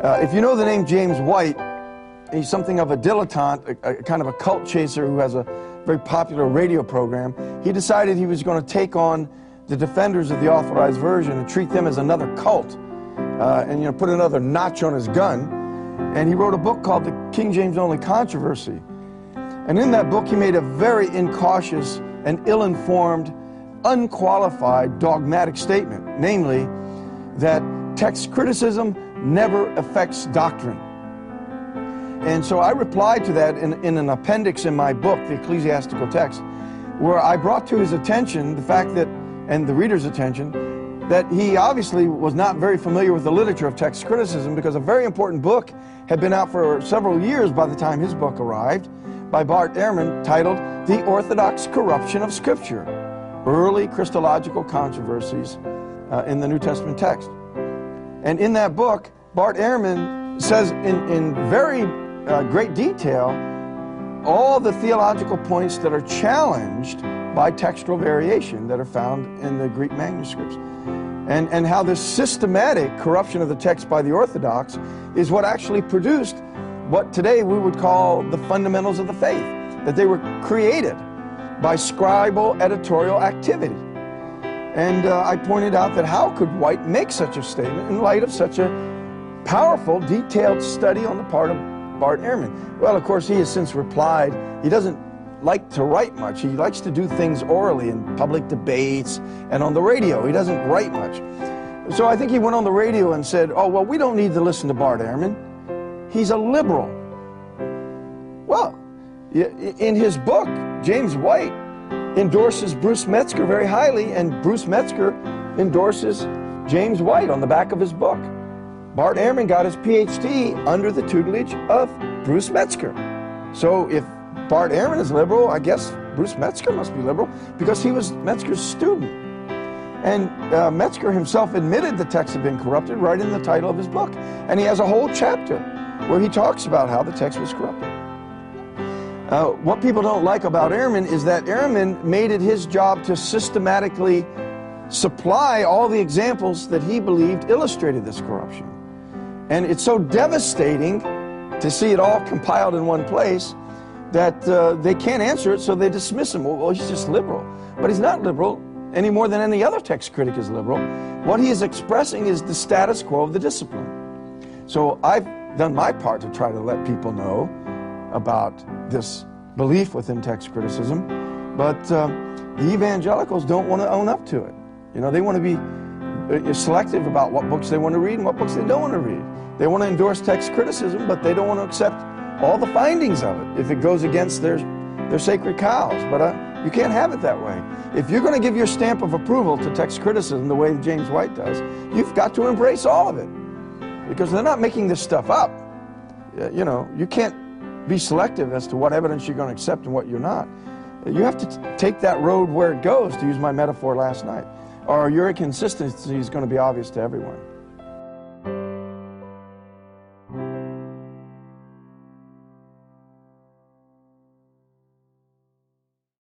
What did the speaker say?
If you know the name James White, he's something of a dilettante, a kind of a cult chaser who has a very popular radio program. He decided he was going to take on the defenders of the Authorized Version and treat them as another cult, and put another notch on his gun. And he wrote a book called The King James Only Controversy. And in that book, he made a very incautious and ill-informed, unqualified, dogmatic statement, namely that text criticism never affects doctrine. And so I replied to that in an appendix in my book, The Ecclesiastical Text, where I brought to his attention the fact that, and the reader's attention, that he obviously was not very familiar with the literature of text criticism, because a very important book had been out for several years by the time his book arrived, by Bart Ehrman, titled The Orthodox Corruption of Scripture, Early Christological Controversies in the New Testament Text. And in that book, Bart Ehrman says in very great detail all the theological points that are challenged by textual variation that are found in the Greek manuscripts. And how this systematic corruption of the text by the Orthodox is what actually produced what today we would call the fundamentals of the faith, that they were created by scribal editorial activity. And I pointed out that how could White make such a statement in light of such a powerful, detailed study on the part of Bart Ehrman? Well, of course, he has since replied, he doesn't like to write much. He likes to do things orally in public debates and on the radio. He doesn't write much. So I think he went on the radio and said, oh, well, we don't need to listen to Bart Ehrman. He's a liberal. Well, in his book, James White endorses Bruce Metzger very highly, and Bruce Metzger endorses James White on the back of his book. Bart Ehrman got his PhD under the tutelage of Bruce Metzger. So if Bart Ehrman is liberal, I guess Bruce Metzger must be liberal, because he was Metzger's student. And Metzger himself admitted the text had been corrupted right in the title of his book. And he has a whole chapter where he talks about how the text was corrupted. What people don't like about Ehrman is that Ehrman made it his job to systematically supply all the examples that he believed illustrated this corruption. And it's so devastating to see it all compiled in one place that they can't answer it, so they dismiss him. Well, he's just liberal. But he's not liberal any more than any other text critic is liberal. What he is expressing is the status quo of the discipline. So I've done my part to try to let people know about this belief within text criticism, but the evangelicals don't want to own up to it. You know, they want to be selective about what books they want to read and what books they don't want to read. They want to endorse text criticism, but they don't want to accept all the findings of it if it goes against their sacred cows. But you can't have it that way. If you're going to give your stamp of approval to text criticism the way James White does, you've got to embrace all of it, because they're not making this stuff up. You know, you can't be selective as to what evidence you're going to accept and what you're not. You have to take that road where it goes, to use my metaphor last night, or your inconsistency is going to be obvious to everyone.